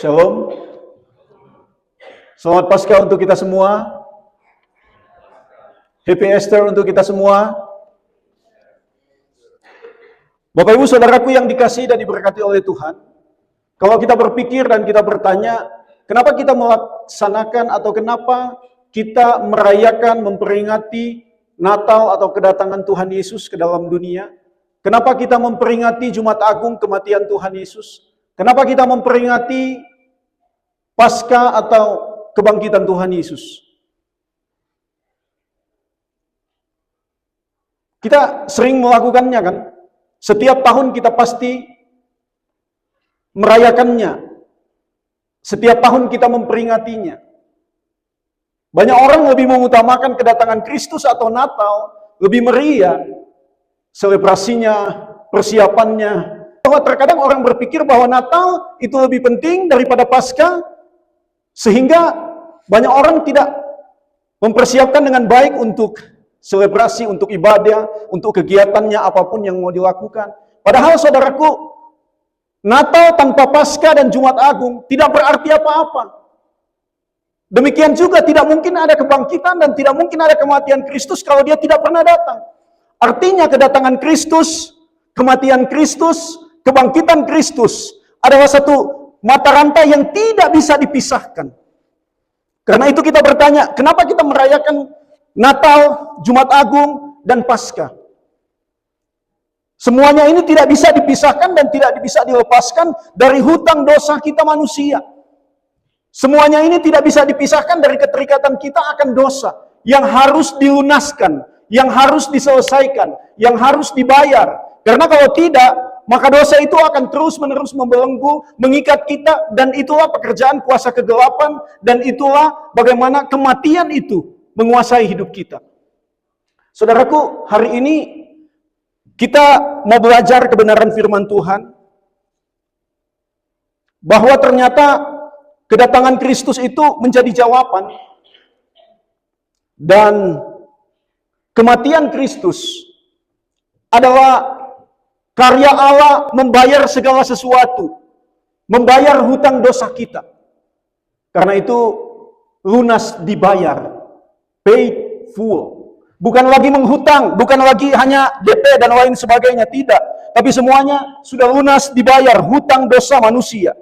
Shalom. Selamat Paskah untuk kita semua. Happy Easter untuk kita semua. Bapak Ibu Saudaraku yang dikasihi dan diberkati oleh Tuhan. Kalau kita berpikir dan kita bertanya, kenapa kita melaksanakan atau kenapa kita merayakan, memperingati Natal atau kedatangan Tuhan Yesus ke dalam dunia? Kenapa kita memperingati Jumat Agung kematian Tuhan Yesus? Kenapa kita memperingati Paskah atau kebangkitan Tuhan Yesus? Kita sering melakukannya kan? Setiap tahun kita pasti merayakannya. Setiap tahun kita memperingatinya. Banyak orang lebih mengutamakan kedatangan Kristus atau Natal, lebih meriah selebrasinya, persiapannya. Bahwa terkadang orang berpikir bahwa Natal itu lebih penting daripada Paskah, sehingga banyak orang tidak mempersiapkan dengan baik untuk selebrasi, untuk ibadah, untuk kegiatannya apapun yang mau dilakukan. Padahal saudaraku, Natal tanpa Paskah dan Jumat Agung tidak berarti apa-apa. Demikian juga tidak mungkin ada kebangkitan dan tidak mungkin ada kematian Kristus kalau dia tidak pernah datang. Artinya kedatangan Kristus, kematian Kristus, kebangkitan Kristus adalah satu mata rantai yang tidak bisa dipisahkan. Karena itu kita bertanya, kenapa kita merayakan Natal, Jumat Agung, dan Paskah? Semuanya ini tidak bisa dipisahkan dan tidak bisa dilepaskan dari hutang dosa kita manusia. Semuanya ini tidak bisa dipisahkan dari keterikatan kita akan dosa yang harus dilunaskan, yang harus diselesaikan, yang harus dibayar. Karena kalau tidak, maka dosa itu akan terus-menerus membelenggu, mengikat kita, dan itulah pekerjaan kuasa kegelapan, dan itulah bagaimana kematian itu menguasai hidup kita. Saudaraku, hari ini kita mau belajar kebenaran firman Tuhan, bahwa ternyata kedatangan Kristus itu menjadi jawaban, dan kematian Kristus adalah karya Allah membayar segala sesuatu, membayar hutang dosa kita. Karena itu lunas dibayar, paid full. Bukan lagi menghutang, bukan lagi hanya DP dan lain sebagainya, tidak. Tapi semuanya sudah lunas dibayar, hutang dosa manusia.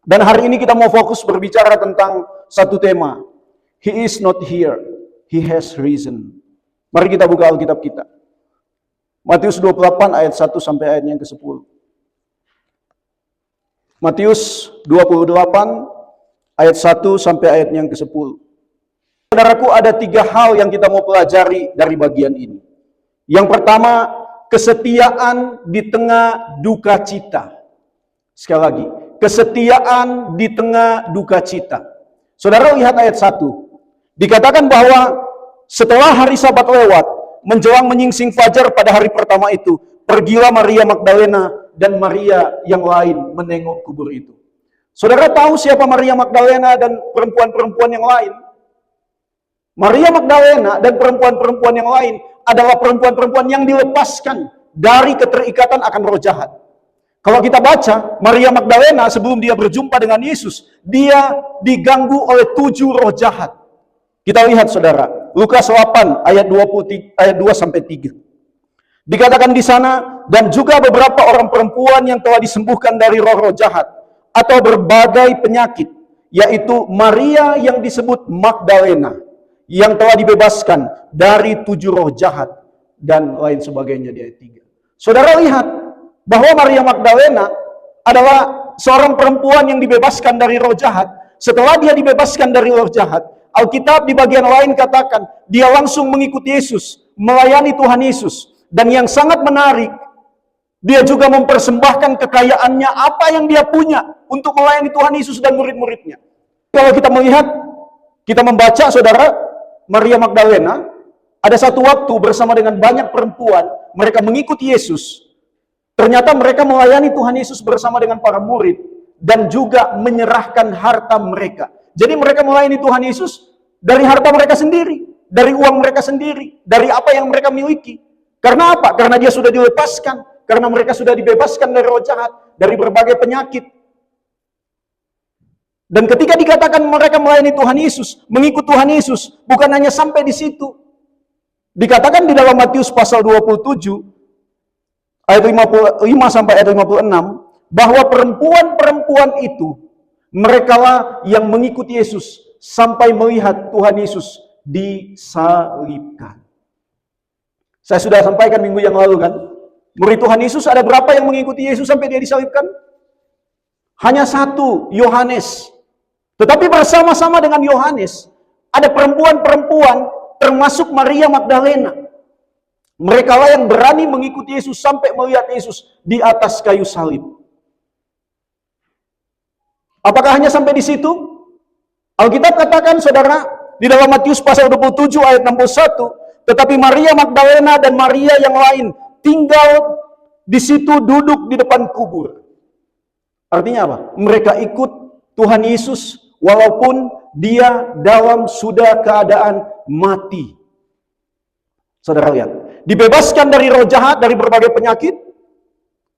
Dan hari ini kita mau fokus berbicara tentang satu tema. He is not here, he has risen. Mari kita buka Alkitab kita. Matius 28 ayat 1 sampai ayat yang ke-10. Matius 28 ayat 1 sampai ayat yang ke-10. Saudaraku, ada 3 hal yang kita mau pelajari dari bagian ini. Yang pertama, kesetiaan di tengah duka cita. Sekali lagi, kesetiaan di tengah duka cita. Saudara lihat ayat 1. Dikatakan bahwa setelah hari Sabat lewat, menjelang menyingsing fajar pada hari pertama itu, pergilah Maria Magdalena dan Maria yang lain menengok kubur itu. Saudara tahu siapa Maria Magdalena dan perempuan-perempuan yang lain? Maria Magdalena dan perempuan-perempuan yang lain adalah perempuan-perempuan yang dilepaskan dari keterikatan akan roh jahat. Kalau kita baca, Maria Magdalena sebelum dia berjumpa dengan Yesus, dia diganggu oleh 7 roh jahat. Kita lihat saudara, Lukas 8 ayat 2 sampai 3. Dikatakan di sana, dan juga beberapa orang perempuan yang telah disembuhkan dari roh-roh jahat atau berbagai penyakit, yaitu Maria yang disebut Magdalena, yang telah dibebaskan dari 7 roh jahat, dan lain sebagainya di ayat 3. Saudara lihat bahwa Maria Magdalena adalah seorang perempuan yang dibebaskan dari roh jahat. Setelah dia dibebaskan dari roh jahat, Alkitab di bagian lain katakan, dia langsung mengikuti Yesus, melayani Tuhan Yesus. Dan yang sangat menarik, dia juga mempersembahkan kekayaannya, apa yang dia punya, untuk melayani Tuhan Yesus dan murid-muridnya. Kalau kita melihat, kita membaca saudara, Maria Magdalena, ada satu waktu bersama dengan banyak perempuan, mereka mengikuti Yesus. Ternyata mereka melayani Tuhan Yesus bersama dengan para murid, dan juga menyerahkan harta mereka. Jadi mereka melayani Tuhan Yesus dari harta mereka sendiri, dari uang mereka sendiri, dari apa yang mereka miliki. Karena apa? Karena dia sudah dilepaskan, karena mereka sudah dibebaskan dari roh jahat, dari berbagai penyakit. Dan ketika dikatakan mereka melayani Tuhan Yesus, mengikut Tuhan Yesus, bukan hanya sampai di situ. Dikatakan di dalam Matius pasal 27, ayat 55 sampai ayat 56, bahwa perempuan-perempuan itu, merekalah yang mengikuti Yesus, sampai melihat Tuhan Yesus disalibkan. Saya sudah sampaikan minggu yang lalu kan, murid Tuhan Yesus ada berapa yang mengikuti Yesus sampai dia disalibkan? Hanya satu, Yohanes. Tetapi bersama-sama dengan Yohanes, ada perempuan-perempuan termasuk Maria Magdalena. Mereka lah yang berani mengikuti Yesus sampai melihat Yesus di atas kayu salib. Apakah hanya sampai di situ? Alkitab katakan, saudara, di dalam Matius pasal 27 ayat 61, tetapi Maria Magdalena dan Maria yang lain tinggal di situ, duduk di depan kubur. Artinya apa? Mereka ikut Tuhan Yesus walaupun dia dalam sudah keadaan mati. Saudara lihat, dibebaskan dari roh jahat, dari berbagai penyakit,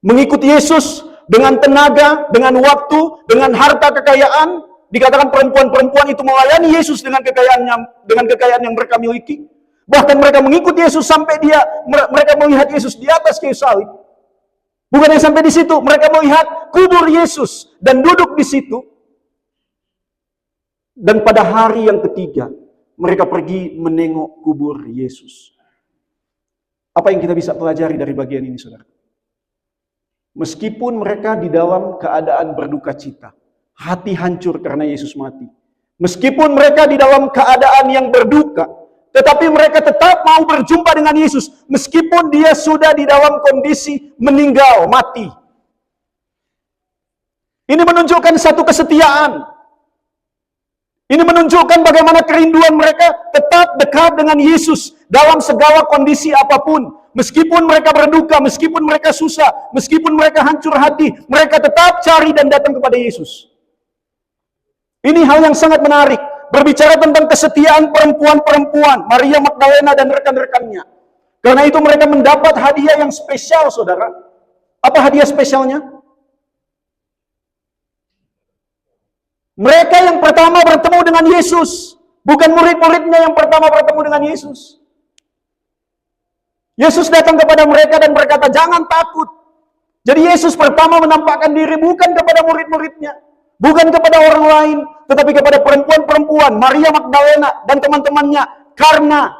mengikuti Yesus dengan tenaga, dengan waktu, dengan harta kekayaan. Dikatakan perempuan-perempuan itu melayani Yesus dengan kekayaan yang mereka miliki. Bahkan mereka mengikuti Yesus sampai mereka melihat Yesus di atas kayu salib. Bukan yang sampai di situ, mereka melihat kubur Yesus dan duduk di situ. Dan pada hari yang ketiga, mereka pergi menengok kubur Yesus. Apa yang kita bisa pelajari dari bagian ini, saudara? Meskipun mereka di dalam keadaan berduka cita, hati hancur karena Yesus mati. Meskipun mereka di dalam keadaan yang berduka, tetapi mereka tetap mau berjumpa dengan Yesus. Meskipun dia sudah di dalam kondisi meninggal, mati. Ini menunjukkan satu kesetiaan. Ini menunjukkan bagaimana kerinduan mereka tetap dekat dengan Yesus dalam segala kondisi apapun. Meskipun mereka berduka, meskipun mereka susah, meskipun mereka hancur hati, mereka tetap cari dan datang kepada Yesus. Ini hal yang sangat menarik. Berbicara tentang kesetiaan perempuan-perempuan, Maria Magdalena dan rekan-rekannya. Karena itu mereka mendapat hadiah yang spesial, saudara. Apa hadiah spesialnya? Mereka yang pertama bertemu dengan Yesus. Bukan murid-muridnya yang pertama bertemu dengan Yesus. Yesus datang kepada mereka dan berkata, jangan takut. Jadi Yesus pertama menampakkan diri bukan kepada murid-muridnya. Bukan kepada orang lain. Tetapi kepada perempuan-perempuan, Maria Magdalena dan teman-temannya. Karena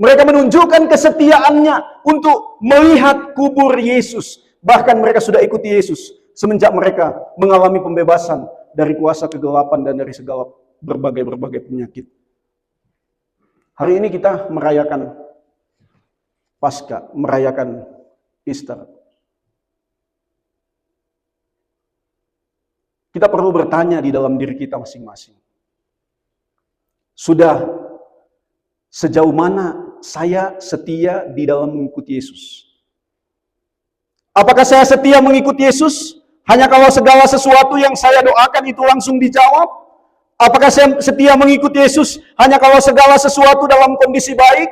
mereka menunjukkan kesetiaannya untuk melihat kubur Yesus. Bahkan mereka sudah ikuti Yesus semenjak mereka mengalami pembebasan dari kuasa kegelapan dan dari segala berbagai penyakit. Hari ini kita merayakan Paskah, merayakan Easter. Kita perlu bertanya di dalam diri kita masing-masing. Sudah sejauh mana saya setia di dalam mengikuti Yesus? Apakah saya setia mengikuti Yesus hanya kalau segala sesuatu yang saya doakan itu langsung dijawab? Apakah saya setia mengikuti Yesus hanya kalau segala sesuatu dalam kondisi baik?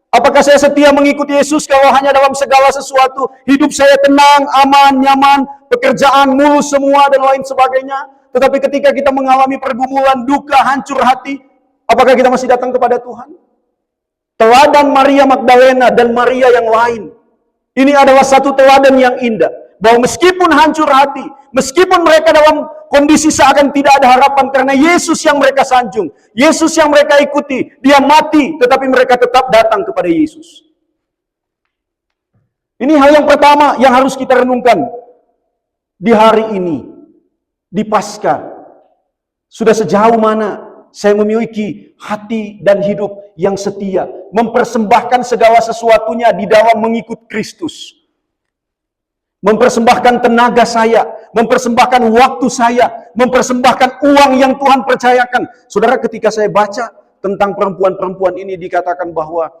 Apakah saya setia mengikuti Yesus kalau hanya dalam segala sesuatu hidup saya tenang, aman, nyaman, pekerjaan mulus semua dan lain sebagainya? Tetapi ketika kita mengalami pergumulan, duka, hancur hati, apakah kita masih datang kepada Tuhan? Teladan Maria Magdalena dan Maria yang lain. Ini adalah satu teladan yang indah. Bahwa meskipun hancur hati, meskipun mereka dalam kondisi seakan tidak ada harapan karena Yesus yang mereka sanjung, Yesus yang mereka ikuti, dia mati, tetapi mereka tetap datang kepada Yesus. Ini hal yang pertama yang harus kita renungkan di hari ini, di Paskah. Sudah sejauh mana saya memiliki hati dan hidup yang setia, mempersembahkan segala sesuatunya di dalam mengikut Kristus. Mempersembahkan tenaga saya, mempersembahkan waktu saya, mempersembahkan uang yang Tuhan percayakan. Saudara, ketika saya baca tentang perempuan-perempuan ini dikatakan bahwa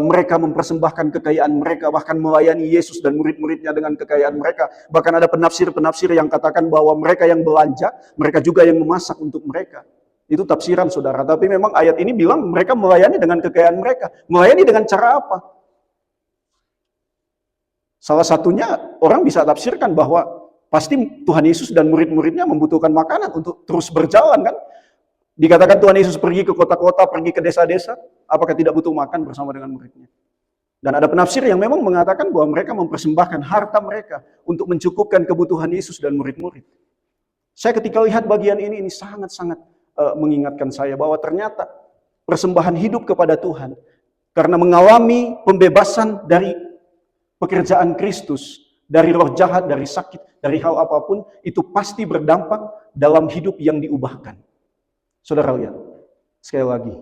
mereka mempersembahkan kekayaan mereka, bahkan melayani Yesus dan murid-muridnya dengan kekayaan mereka. Bahkan ada penafsir-penafsir yang katakan bahwa mereka yang belanja, mereka juga yang memasak untuk mereka. Itu tafsiran, saudara. Tapi memang ayat ini bilang mereka melayani dengan kekayaan mereka. Melayani dengan cara apa? Salah satunya orang bisa tafsirkan bahwa Pasti Tuhan Yesus dan murid-muridnya membutuhkan makanan untuk terus berjalan kan. Dikatakan Tuhan Yesus pergi ke kota-kota, pergi ke desa-desa, apakah tidak butuh makan bersama dengan muridnya? Dan ada penafsir yang memang mengatakan bahwa mereka mempersembahkan harta mereka untuk mencukupkan kebutuhan Yesus dan murid-murid. Saya ketika lihat bagian ini sangat-sangat mengingatkan saya bahwa ternyata persembahan hidup kepada Tuhan karena mengalami pembebasan dari pekerjaan Kristus, dari roh jahat, dari sakit, dari hal apapun, itu pasti berdampak dalam hidup yang diubahkan. Saudara lihat, sekali lagi,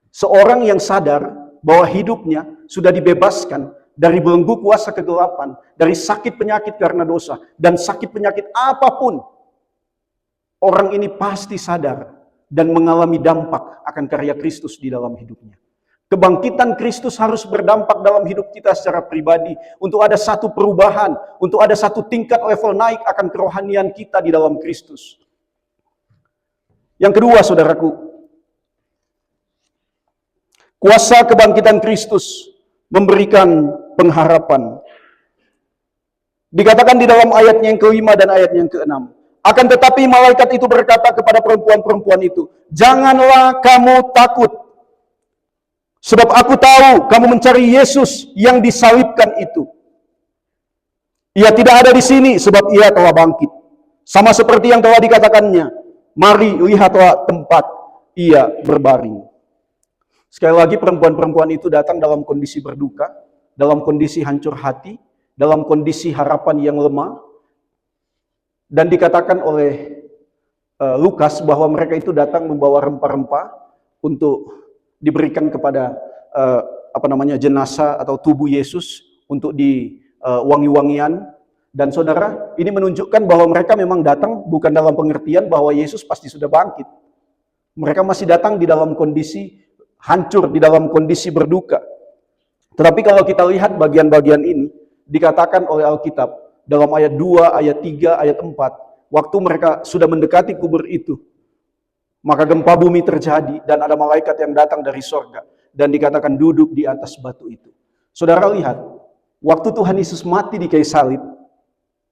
seorang yang sadar bahwa hidupnya sudah dibebaskan dari belenggu kuasa kegelapan, dari sakit penyakit karena dosa, dan sakit penyakit apapun, orang ini pasti sadar dan mengalami dampak akan karya Kristus di dalam hidupnya. Kebangkitan Kristus harus berdampak dalam hidup kita secara pribadi, untuk ada satu perubahan, untuk ada satu tingkat level naik akan kerohanian kita di dalam Kristus. Yang kedua, saudaraku, kuasa kebangkitan Kristus memberikan pengharapan. Dikatakan di dalam ayatnya yang ke-5 dan ayatnya yang ke-6. Akan tetapi malaikat itu berkata kepada perempuan-perempuan itu, "Janganlah kamu takut, sebab aku tahu kamu mencari Yesus yang disalibkan itu. Ia tidak ada di sini, sebab ia telah bangkit. Sama seperti yang telah dikatakannya. Mari, lihatlah tempat ia berbaring." Sekali lagi, perempuan-perempuan itu datang dalam kondisi berduka, dalam kondisi hancur hati, dalam kondisi harapan yang lemah. Dan dikatakan oleh Lukas bahwa mereka itu datang membawa rempah-rempah untuk diberikan kepada jenazah atau tubuh Yesus untuk wangi-wangian. Dan saudara, ini menunjukkan bahwa mereka memang datang bukan dalam pengertian bahwa Yesus pasti sudah bangkit. Mereka masih datang di dalam kondisi hancur, di dalam kondisi berduka. Tetapi kalau kita lihat bagian-bagian ini, dikatakan oleh Alkitab dalam ayat 2, ayat 3, ayat 4, waktu mereka sudah mendekati kubur itu, maka gempa bumi terjadi dan ada malaikat yang datang dari sorga dan dikatakan duduk di atas batu itu. Saudara lihat, waktu Tuhan Yesus mati di kayu salib,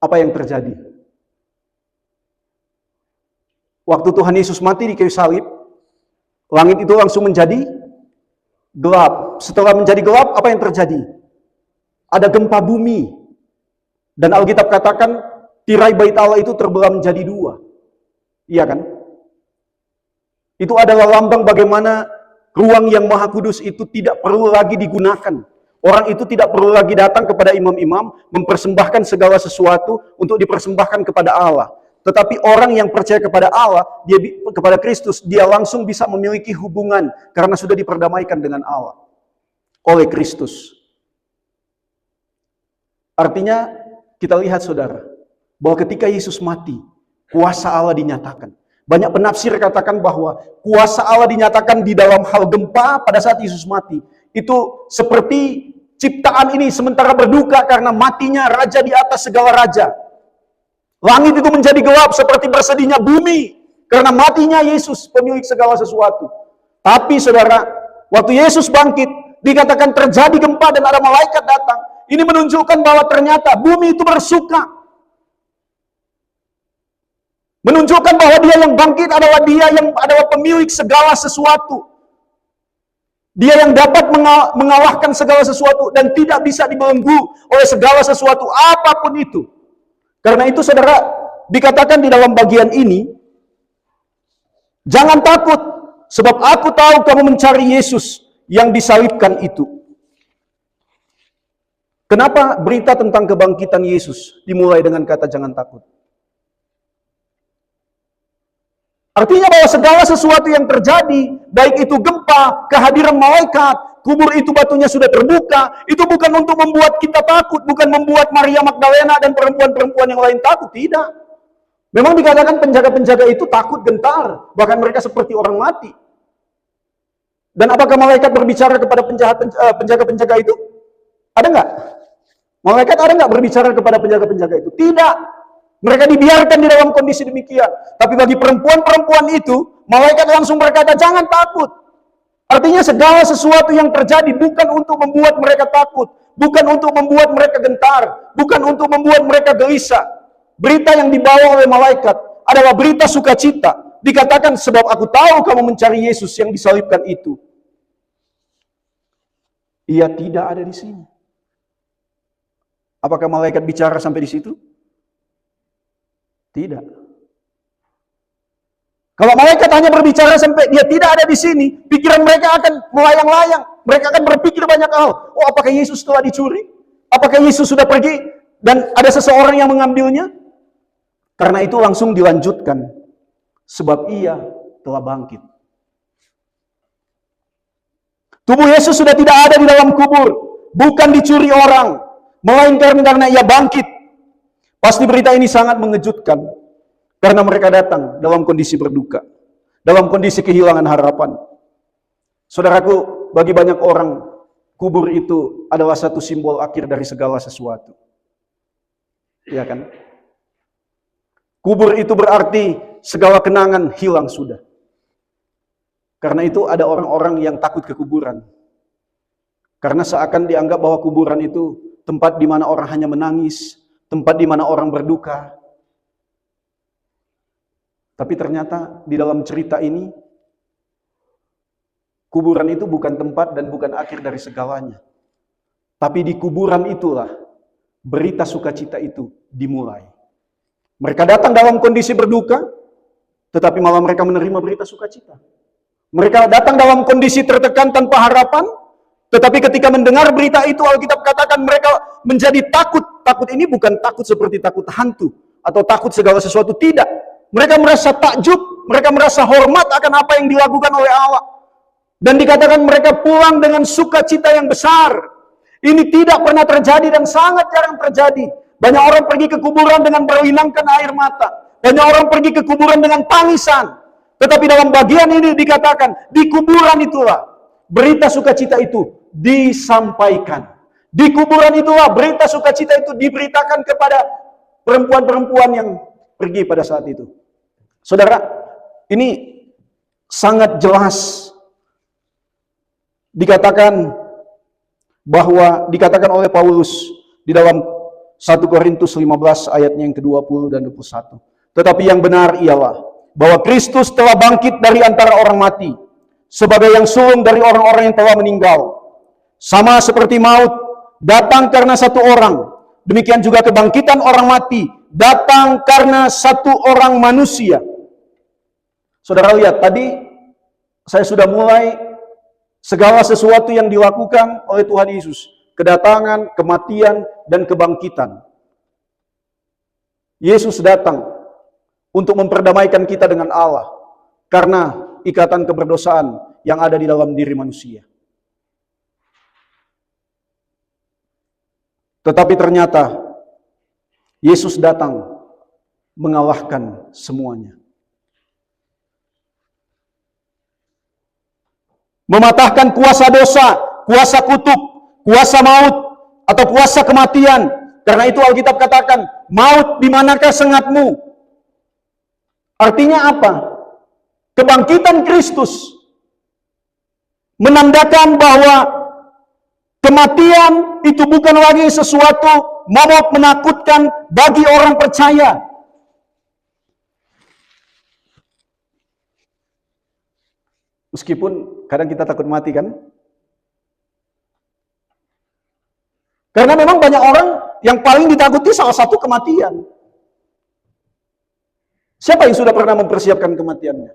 apa yang terjadi? Waktu Tuhan Yesus mati di kayu salib, langit itu langsung menjadi gelap. Setelah menjadi gelap, apa yang terjadi? Ada gempa bumi. Dan Alkitab katakan, tirai bait Allah itu terbelah menjadi dua. Iya kan? Itu adalah lambang bagaimana ruang yang maha kudus itu tidak perlu lagi digunakan. Orang itu tidak perlu lagi datang kepada imam-imam, mempersembahkan segala sesuatu untuk dipersembahkan kepada Allah. Tetapi orang yang percaya kepada Allah, kepada Kristus, dia langsung bisa memiliki hubungan karena sudah diperdamaikan dengan Allah oleh Kristus. Artinya, kita lihat saudara, bahwa ketika Yesus mati, kuasa Allah dinyatakan. Banyak penafsir katakan bahwa kuasa Allah dinyatakan di dalam hal gempa pada saat Yesus mati. Itu seperti ciptaan ini sementara berduka karena matinya raja di atas segala raja. Langit itu menjadi gelap seperti bersedihnya bumi karena matinya Yesus, pemilik segala sesuatu. Tapi saudara, waktu Yesus bangkit, dikatakan terjadi gempa dan ada malaikat datang. Ini menunjukkan bahwa ternyata bumi itu bersuka. Menunjukkan bahwa dia yang bangkit adalah dia yang adalah pemilik segala sesuatu. Dia yang dapat mengalahkan segala sesuatu dan tidak bisa dibelenggu oleh segala sesuatu apapun itu. Karena itu saudara, dikatakan di dalam bagian ini, jangan takut, sebab aku tahu kamu mencari Yesus yang disalibkan itu. Kenapa berita tentang kebangkitan Yesus dimulai dengan kata jangan takut? Artinya bahwa segala sesuatu yang terjadi, baik itu gempa, kehadiran malaikat, kubur itu batunya sudah terbuka, itu bukan untuk membuat kita takut, bukan membuat Maria Magdalena dan perempuan-perempuan yang lain takut, tidak. Memang dikatakan penjaga-penjaga itu takut, gentar, bahkan mereka seperti orang mati. Dan apakah malaikat berbicara kepada penjaga-penjaga itu? Ada nggak? Malaikat ada nggak berbicara kepada penjaga-penjaga itu? Tidak. Mereka dibiarkan di dalam kondisi demikian. Tapi bagi perempuan-perempuan itu, malaikat langsung berkata, jangan takut. Artinya segala sesuatu yang terjadi bukan untuk membuat mereka takut. Bukan untuk membuat mereka gentar. Bukan untuk membuat mereka gelisah. berita yang dibawa oleh malaikat adalah berita sukacita. Dikatakan, sebab aku tahu kamu mencari Yesus yang disalibkan itu. Ia tidak ada di sini. Apakah malaikat bicara sampai di situ? Tidak. Kalau malaikat hanya berbicara sampai dia tidak ada di sini, pikiran mereka akan melayang-layang. Mereka akan berpikir banyak hal. Oh, apakah Yesus telah dicuri? Apakah Yesus sudah pergi dan ada seseorang yang mengambilnya? Karena itu langsung dilanjutkan. Sebab ia telah bangkit. Tubuh Yesus sudah tidak ada di dalam kubur. Bukan dicuri orang. Melainkan karena ia bangkit. Pasti berita ini sangat mengejutkan. Karena mereka datang dalam kondisi berduka. Dalam kondisi kehilangan harapan. Saudaraku, bagi banyak orang, kubur itu adalah satu simbol akhir dari segala sesuatu. Iya kan? Kubur itu berarti segala kenangan hilang sudah. Karena itu ada orang-orang yang takut ke kuburan. Karena seakan dianggap bahwa kuburan itu tempat di mana orang hanya menangis, tempat di mana orang berduka. Tapi ternyata di dalam cerita ini, kuburan itu bukan tempat dan bukan akhir dari segalanya. Tapi di kuburan itulah berita sukacita itu dimulai. Mereka datang dalam kondisi berduka, tetapi malah mereka menerima berita sukacita. Mereka datang dalam kondisi tertekan tanpa harapan, tetapi ketika mendengar berita itu, Alkitab katakan mereka menjadi takut. Takut ini bukan takut seperti takut hantu, atau takut segala sesuatu, tidak. Mereka merasa takjub, mereka merasa hormat akan apa yang dilakukan oleh Allah. Dan dikatakan mereka pulang dengan sukacita yang besar. Ini tidak pernah terjadi dan sangat jarang terjadi. Banyak orang pergi ke kuburan dengan berlinangkan air mata. Banyak orang pergi ke kuburan dengan tangisan. Tetapi dalam bagian ini dikatakan, di kuburan itulah berita sukacita itu disampaikan. Di kuburan itulah berita sukacita itu diberitakan kepada perempuan-perempuan yang pergi pada saat itu. Saudara, ini sangat jelas dikatakan bahwa dikatakan oleh Paulus di dalam 1 Korintus 15 ayatnya yang ke-20 dan 21. Tetapi yang benar ialah bahwa Kristus telah bangkit dari antara orang mati sebagai yang sulung dari orang-orang yang telah meninggal. Sama seperti maut datang karena satu orang, demikian juga kebangkitan orang mati datang karena satu orang manusia. Saudara lihat, tadi saya sudah mulai segala sesuatu yang dilakukan oleh Tuhan Yesus. Kedatangan, kematian, dan kebangkitan. Yesus datang untuk memperdamaikan kita dengan Allah. Karena ikatan keberdosaan yang ada di dalam diri manusia. Tetapi ternyata Yesus datang mengalahkan semuanya. Mematahkan kuasa dosa, kuasa kutuk, kuasa maut, atau kuasa kematian. Karena itu Alkitab katakan, maut di manakah sengatmu? Artinya apa? Kebangkitan Kristus menandakan bahwa kematian itu bukan lagi sesuatu momok menakutkan bagi orang percaya. Meskipun kadang kita takut mati kan? Karena memang banyak orang yang paling ditakuti salah satu kematian. Siapa yang sudah pernah mempersiapkan kematiannya?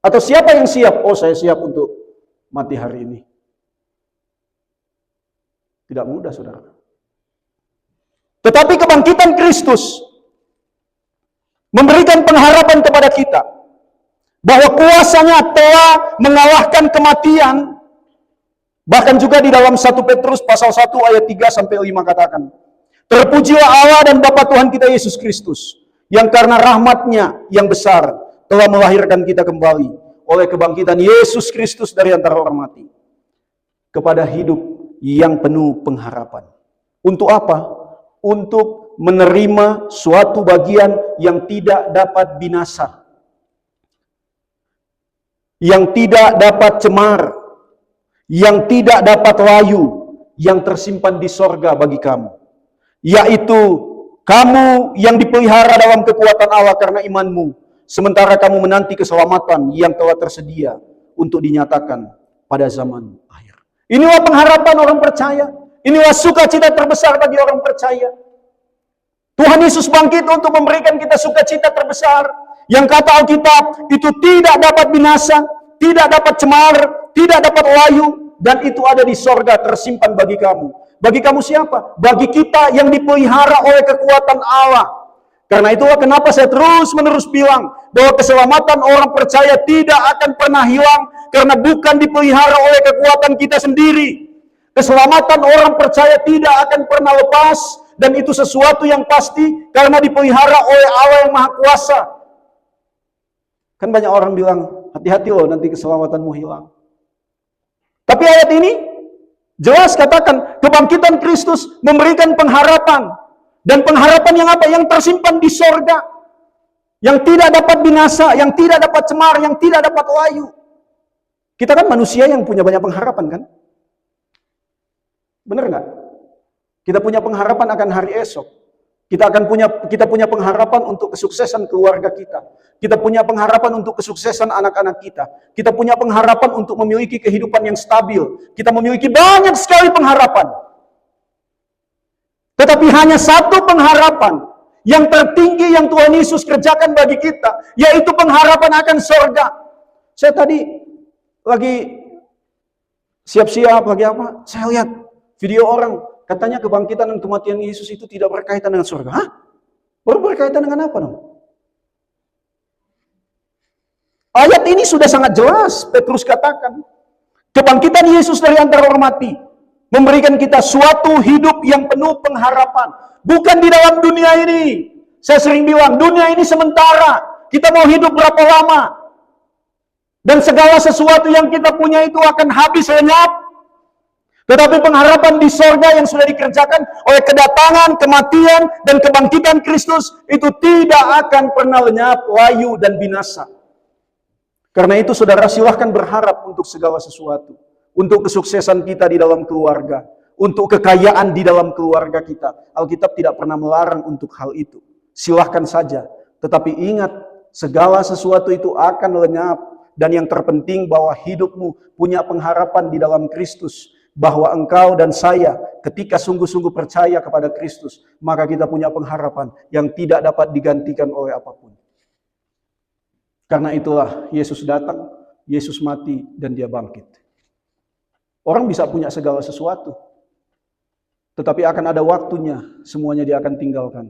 Atau siapa yang siap? Oh, saya siap untuk mati hari ini. Tidak mudah, saudara. Tetapi kebangkitan Kristus memberikan pengharapan kepada kita bahwa kuasanya telah mengalahkan kematian. Bahkan juga di dalam 1 Petrus pasal 1 ayat 3 sampai 5 katakan, terpujilah Allah dan Bapa Tuhan kita Yesus Kristus, yang karena rahmat-Nya yang besar telah melahirkan kita kembali oleh kebangkitan Yesus Kristus dari antara orang mati kepada hidup yang penuh pengharapan. Untuk apa? Untuk menerima suatu bagian yang tidak dapat binasa, yang tidak dapat cemar, yang tidak dapat layu, yang tersimpan di sorga bagi kamu. yaitu kamu yang dipelihara dalam kekuatan Allah karena imanmu, sementara kamu menanti keselamatan yang telah tersedia untuk dinyatakan pada zaman akhir. Inilah pengharapan orang percaya. Inilah sukacita terbesar bagi orang percaya. Tuhan Yesus bangkit untuk memberikan kita sukacita terbesar. Yang kata Alkitab, itu tidak dapat binasa, tidak dapat cemar, tidak dapat layu, dan itu ada di sorga tersimpan bagi kamu. Bagi kamu siapa? Bagi kita yang dipelihara oleh kekuatan Allah. Karena itulah kenapa saya terus-menerus bilang bahwa keselamatan orang percaya tidak akan pernah hilang karena bukan dipelihara oleh kekuatan kita sendiri. Keselamatan orang percaya tidak akan pernah lepas dan itu sesuatu yang pasti karena dipelihara oleh Allah yang Maha Kuasa. Kan banyak orang bilang, hati-hati loh nanti keselamatanmu hilang. Tapi ayat ini jelas katakan kebangkitan Kristus memberikan pengharapan. Dan pengharapan yang apa? Yang tersimpan di sorga. Yang tidak dapat binasa, yang tidak dapat cemar, yang tidak dapat layu. Kita kan manusia yang punya banyak pengharapan kan? Benar nggak? Kita punya pengharapan akan hari esok. Kita punya pengharapan untuk kesuksesan keluarga kita. Kita punya pengharapan untuk kesuksesan anak-anak kita. Kita punya pengharapan untuk memiliki kehidupan yang stabil. Kita memiliki banyak sekali pengharapan. Tetapi hanya satu pengharapan yang tertinggi yang Tuhan Yesus kerjakan bagi kita, yaitu pengharapan akan sorga. Saya tadi lagi siap-siap, lagi apa? Saya lihat video orang, katanya kebangkitan dan kematian Yesus itu tidak berkaitan dengan sorga. Hah? Baru berkaitan dengan apa dong? Ayat ini sudah sangat jelas, Petrus katakan. Kebangkitan Yesus dari antara orang mati memberikan kita suatu hidup yang penuh pengharapan. Bukan di dalam dunia ini. Saya sering bilang, dunia ini sementara. Kita mau hidup berapa lama? Dan segala sesuatu yang kita punya itu akan habis lenyap. Tetapi pengharapan di sorga yang sudah dikerjakan oleh kedatangan, kematian, dan kebangkitan Kristus itu tidak akan pernah lenyap, layu, dan binasa. Karena itu saudara silahkan berharap untuk segala sesuatu. Untuk kesuksesan kita di dalam keluarga. Untuk kekayaan di dalam keluarga kita. Alkitab tidak pernah melarang untuk hal itu. Silahkan saja. Tetapi ingat, segala sesuatu itu akan lenyap. Dan yang terpenting bahwa hidupmu punya pengharapan di dalam Kristus. Bahwa engkau dan saya ketika sungguh-sungguh percaya kepada Kristus. Maka kita punya pengharapan yang tidak dapat digantikan oleh apapun. Karena itulah Yesus datang, Yesus mati, dan dia bangkit. Orang bisa punya segala sesuatu. Tetapi akan ada waktunya, semuanya dia akan tinggalkan.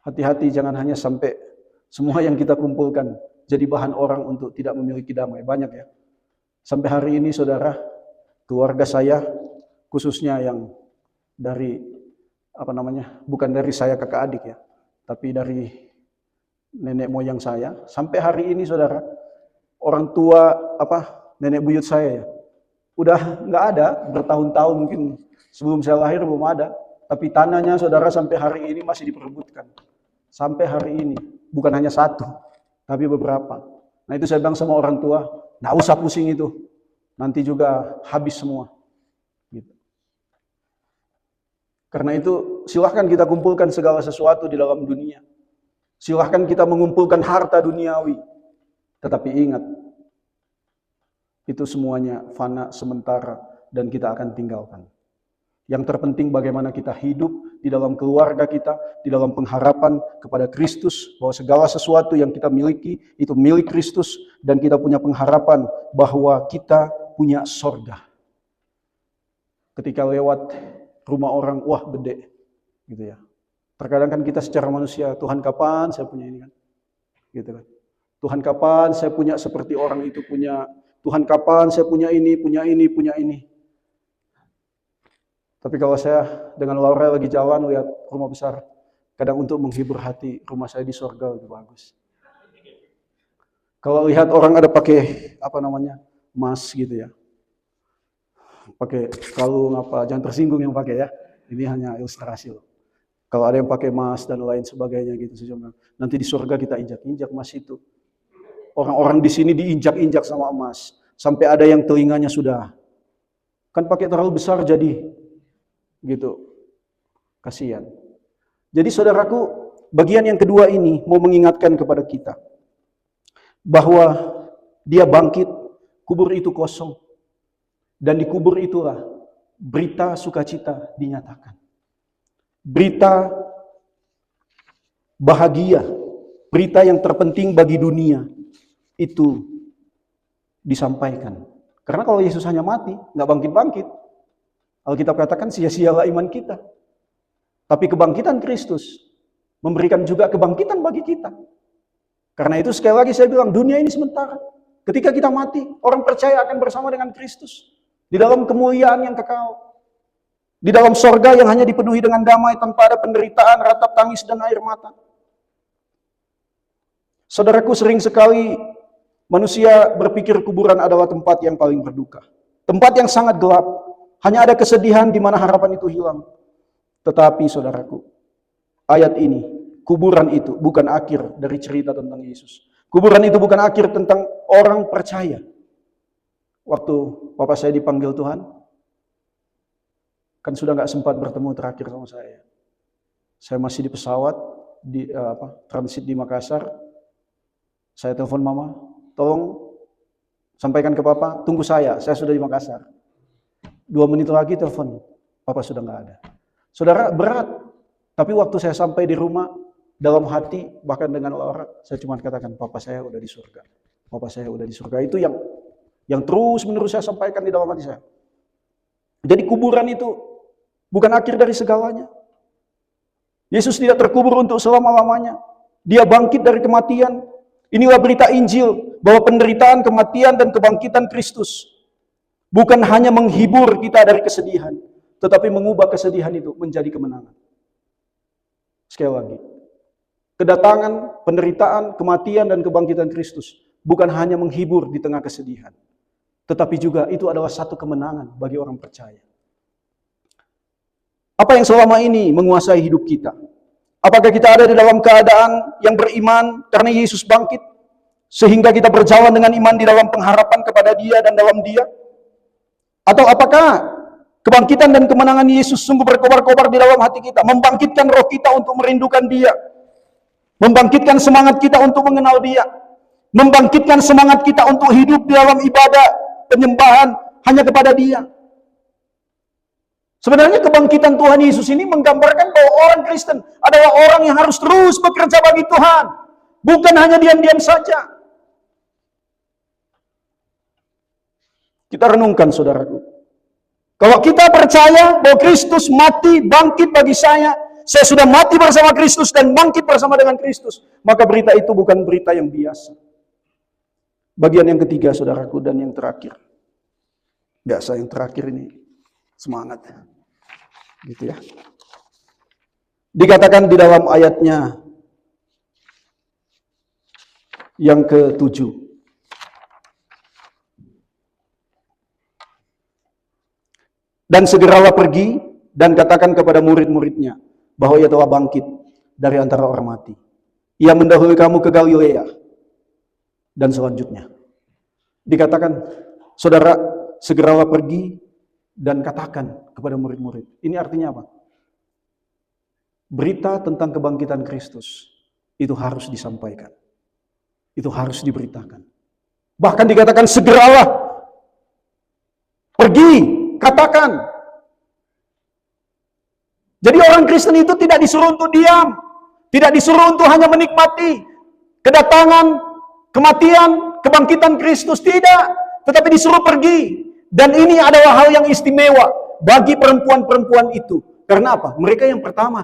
Hati-hati jangan hanya sampai semua yang kita kumpulkan jadi bahan orang untuk tidak memiliki damai. Banyak ya. Sampai hari ini saudara, keluarga saya, khususnya yang dari, bukan dari saya kakak adik ya, tapi dari nenek moyang saya, sampai hari ini saudara, orang tua, nenek buyut saya ya, udah nggak ada, bertahun-tahun mungkin sebelum saya lahir belum ada. Tapi tanahnya saudara sampai hari ini masih diperebutkan. Sampai hari ini. Bukan hanya satu, tapi beberapa. Nah itu saya bilang sama orang tua, nggak usah pusing itu. Nanti juga habis semua. Gitu. Karena itu silahkan kita kumpulkan segala sesuatu di dalam dunia. Silahkan kita mengumpulkan harta duniawi. Tetapi ingat, itu semuanya fana sementara dan kita akan tinggalkan. Yang terpenting bagaimana kita hidup di dalam keluarga kita, di dalam pengharapan kepada Kristus, bahwa segala sesuatu yang kita miliki itu milik Kristus dan kita punya pengharapan bahwa kita punya sorga. Ketika lewat rumah orang, wah gede, gitu ya. Terkadang kan kita secara manusia, Tuhan kapan saya punya ini kan, gitu kan. Tuhan kapan saya punya seperti orang itu punya. Tuhan kapan saya punya ini, punya ini, punya ini. Tapi kalau saya dengan Laura lagi jalan lihat rumah besar, kadang untuk menghibur hati, rumah saya di surga lebih bagus. Kalau lihat orang ada pakai emas gitu ya, pakai kalung jangan tersinggung yang pakai ya. Ini hanya ilustrasi loh. Kalau ada yang pakai emas dan lain sebagainya gitu, nanti di surga kita injak-injak emas itu. Orang-orang di sini diinjak-injak sama emas. Sampai ada yang telinganya sudah. Kan pakai terlalu besar jadi. Gitu. Kasihan. Jadi saudaraku, bagian yang kedua ini mau mengingatkan kepada kita bahwa dia bangkit, kubur itu kosong, dan di kubur itulah berita sukacita dinyatakan. Berita bahagia, berita yang terpenting bagi dunia itu disampaikan. Karena kalau Yesus hanya mati, nggak bangkit-bangkit, Alkitab katakan sia-sialah iman kita. Tapi kebangkitan Kristus memberikan juga kebangkitan bagi kita. Karena itu sekali lagi saya bilang, dunia ini sementara. Ketika kita mati, orang percaya akan bersama dengan Kristus di dalam kemuliaan yang kekal. Di dalam sorga yang hanya dipenuhi dengan damai tanpa ada penderitaan, ratap tangis, dan air mata. Saudaraku, sering sekali manusia berpikir kuburan adalah tempat yang paling berduka. Tempat yang sangat gelap. Hanya ada kesedihan di mana harapan itu hilang. Tetapi saudaraku, ayat ini, kuburan itu bukan akhir dari cerita tentang Yesus. Kuburan itu bukan akhir tentang orang percaya. Waktu papa saya dipanggil Tuhan, kan sudah nggak sempat bertemu terakhir sama saya. Saya masih di pesawat, transit di Makassar. Saya telepon mama, tolong sampaikan ke papa, tunggu saya sudah di Makassar. 2 menit lagi telepon, papa sudah nggak ada. Saudara, berat. Tapi waktu saya sampai di rumah, dalam hati, bahkan dengan orang, saya cuma katakan, papa saya udah di surga. Papa saya udah di surga. Itu yang terus menerus saya sampaikan di dalam hati saya. Jadi kuburan itu bukan akhir dari segalanya. Yesus tidak terkubur untuk selama-lamanya. Dia bangkit dari kematian. Inilah berita Injil, bahwa penderitaan, kematian, dan kebangkitan Kristus bukan hanya menghibur kita dari kesedihan, tetapi mengubah kesedihan itu menjadi kemenangan. Sekali lagi, kedatangan, penderitaan, kematian, dan kebangkitan Kristus bukan hanya menghibur di tengah kesedihan, tetapi juga itu adalah satu kemenangan bagi orang percaya. Apa yang selama ini menguasai hidup kita? Apakah kita ada di dalam keadaan yang beriman karena Yesus bangkit, sehingga kita berjalan dengan iman di dalam pengharapan kepada Dia dan dalam Dia? Atau apakah kebangkitan dan kemenangan Yesus sungguh berkobar-kobar di dalam hati kita, membangkitkan roh kita untuk merindukan Dia, membangkitkan semangat kita untuk mengenal Dia, membangkitkan semangat kita untuk hidup di dalam ibadah, penyembahan hanya kepada Dia. Sebenarnya kebangkitan Tuhan Yesus ini menggambarkan bahwa orang Kristen adalah orang yang harus terus bekerja bagi Tuhan, bukan hanya diam-diam saja. Kita renungkan, saudaraku. Kalau kita percaya bahwa Kristus mati, bangkit bagi saya sudah mati bersama Kristus dan bangkit bersama dengan Kristus, maka berita itu bukan berita yang biasa. Bagian yang ketiga, saudaraku, dan yang terakhir. Biasa yang terakhir ini semangat. Gitu ya. Dikatakan di dalam ayatnya yang ke-7. Dan segeralah pergi dan katakan kepada murid-muridnya bahwa ia telah bangkit dari antara orang mati. Ia mendahului kamu ke Galilea. Dan selanjutnya dikatakan, saudara, segeralah pergi dan katakan kepada murid-murid. Ini artinya apa? Berita tentang kebangkitan Kristus itu harus disampaikan. Itu harus diberitakan. Bahkan dikatakan segeralah pergi, katakan. Jadi orang Kristen itu tidak disuruh untuk diam, tidak disuruh untuk hanya menikmati kedatangan, kematian, kebangkitan Kristus, tidak, tetapi disuruh pergi. Dan ini adalah hal yang istimewa bagi perempuan-perempuan itu. Karena apa? Mereka yang pertama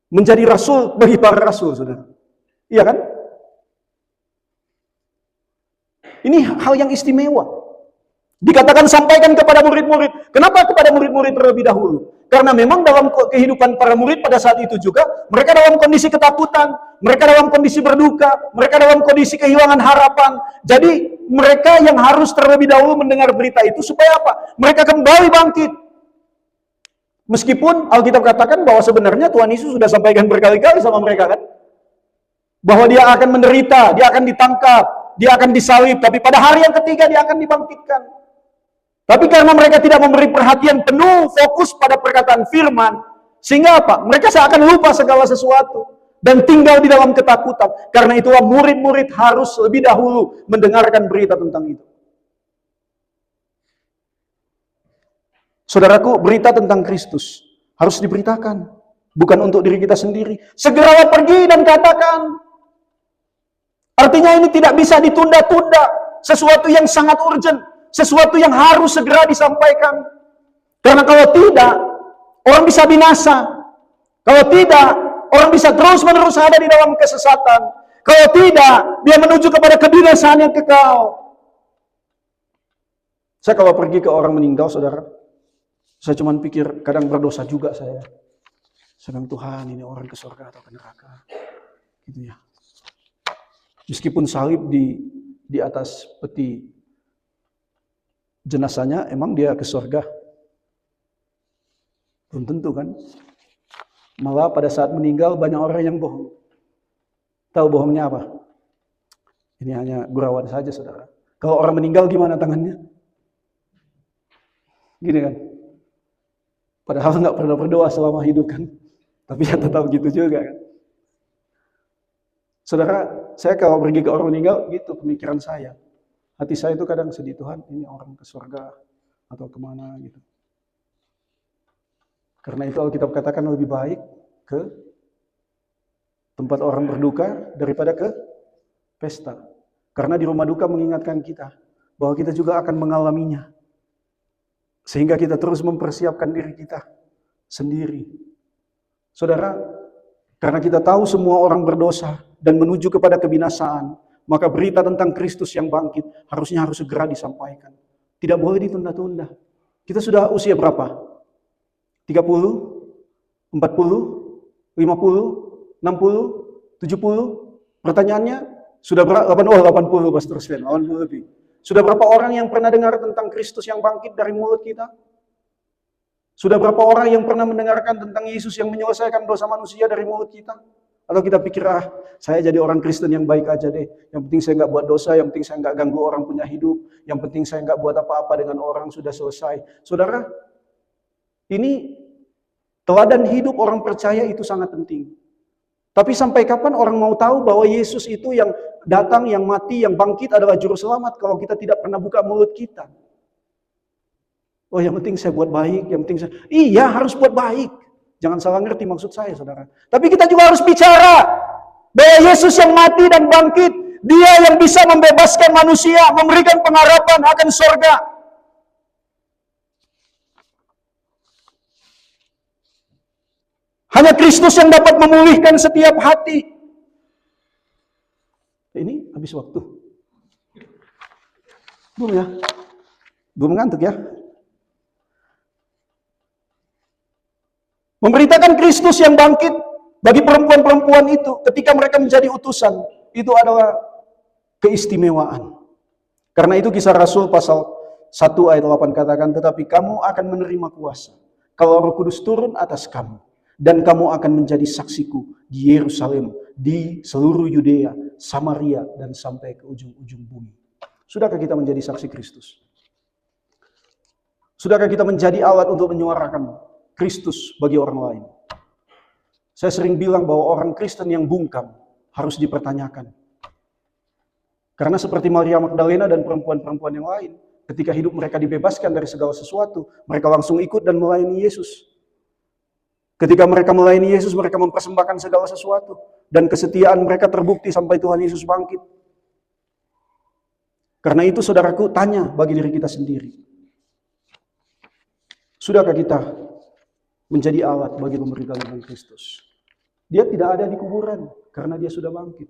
menjadi rasul bagi para rasul, saudara. Iya kan? Ini hal yang istimewa. Dikatakan sampaikan kepada murid-murid. Kenapa kepada murid-murid terlebih dahulu? Karena memang dalam kehidupan para murid pada saat itu juga, mereka dalam kondisi ketakutan, mereka dalam kondisi berduka, mereka dalam kondisi kehilangan harapan. Jadi mereka yang harus terlebih dahulu mendengar berita itu supaya apa? Mereka kembali bangkit. Meskipun Alkitab katakan bahwa sebenarnya Tuhan Yesus sudah sampaikan berkali-kali sama mereka kan, bahwa dia akan menderita, dia akan ditangkap, dia akan disalib, tapi pada hari yang ketiga dia akan dibangkitkan. Tapi karena mereka tidak memberi perhatian penuh fokus pada perkataan firman, Sehingga apa? Mereka seakan lupa segala sesuatu dan tinggal di dalam ketakutan. Karena itulah murid-murid harus lebih dahulu mendengarkan berita tentang itu. Saudaraku, berita tentang Kristus harus diberitakan. Bukan untuk diri kita sendiri. Segeralah pergi dan katakan. Artinya ini tidak bisa ditunda-tunda. Sesuatu yang sangat urgent. Sesuatu yang harus segera disampaikan. Karena kalau tidak, orang bisa binasa. Kalau tidak, orang bisa terus-menerus ada di dalam kesesatan. Kalau tidak, dia menuju kepada kebinasaan yang kekal. Saya kalau pergi ke orang meninggal, saudara, saya cuma pikir, kadang berdosa juga saya. Sedang Tuhan, ini orang ke surga atau ke neraka. Gitu ya. Meskipun salib di atas peti jenazahnya, emang dia ke surga? Belum tentu kan? Malah pada saat meninggal banyak orang yang bohong. Tahu bohongnya apa? Ini hanya gurauan saja, saudara. Kalau orang meninggal gimana tangannya? Gini kan? Padahal nggak pernah berdoa selama hidup kan? Tapi ya tetap gitu juga kan? Saudara, saya kalau pergi ke orang meninggal, gitu pemikiran saya. Hati saya itu kadang sedih, Tuhan, ini orang ke surga atau kemana gitu. Karena itu Alkitab katakan lebih baik ke tempat orang berduka daripada ke pesta. Karena di rumah duka mengingatkan kita bahwa kita juga akan mengalaminya. Sehingga kita terus mempersiapkan diri kita sendiri. Saudara, karena kita tahu semua orang berdosa dan menuju kepada kebinasaan, maka berita tentang Kristus yang bangkit harus segera disampaikan. Tidak boleh ditunda-tunda. Kita sudah usia berapa? 30? 40? 50? 60? 70? Pertanyaannya, sudah berapa? 80 Pastor Sven, 80 lebih. Sudah berapa orang yang pernah dengar tentang Kristus yang bangkit dari mulut kita? Sudah berapa orang yang pernah mendengarkan tentang Yesus yang menyelesaikan dosa manusia dari mulut kita? Atau kita pikir, saya jadi orang Kristen yang baik aja deh. Yang penting saya nggak buat dosa, yang penting saya nggak ganggu orang punya hidup, yang penting saya nggak buat apa-apa dengan orang, sudah selesai. Saudara, ini teladan hidup orang percaya itu sangat penting. Tapi sampai kapan orang mau tahu bahwa Yesus itu yang datang, yang mati, yang bangkit adalah juru selamat kalau kita tidak pernah buka mulut kita? Oh, yang penting saya buat baik, yang penting saya... Iya, harus buat baik. Jangan salah ngerti maksud saya, saudara. Tapi kita juga harus bicara bahwa Yesus yang mati dan bangkit, Dia yang bisa membebaskan manusia, memberikan pengharapan akan surga. Hanya Kristus yang dapat memulihkan setiap hati. Ini habis waktu. Belum ya? Belum ngantuk ya? Memberitakan Kristus yang bangkit bagi perempuan-perempuan itu ketika mereka menjadi utusan, itu adalah keistimewaan. Karena itu Kisah Rasul pasal 1 ayat 8 katakan, tetapi kamu akan menerima kuasa kalau Roh Kudus turun atas kamu, dan kamu akan menjadi saksiku di Yerusalem, di seluruh Yudea, Samaria, dan sampai ke ujung-ujung bumi. Sudahkah kita menjadi saksi Kristus? Sudahkah kita menjadi alat untuk menyuarakan Kristus bagi orang lain? Saya sering bilang bahwa orang Kristen yang bungkam harus dipertanyakan. Karena seperti Maria Magdalena dan perempuan-perempuan yang lain, ketika hidup mereka dibebaskan dari segala sesuatu, mereka langsung ikut dan melayani Yesus. Ketika mereka melayani Yesus, mereka mempersembahkan segala sesuatu. Dan kesetiaan mereka terbukti sampai Tuhan Yesus bangkit. Karena itu saudaraku, tanya bagi diri kita sendiri. Sudahkah kita menjadi alat bagi pemberitaan tentang Kristus? Dia tidak ada di kuburan karena Dia sudah bangkit.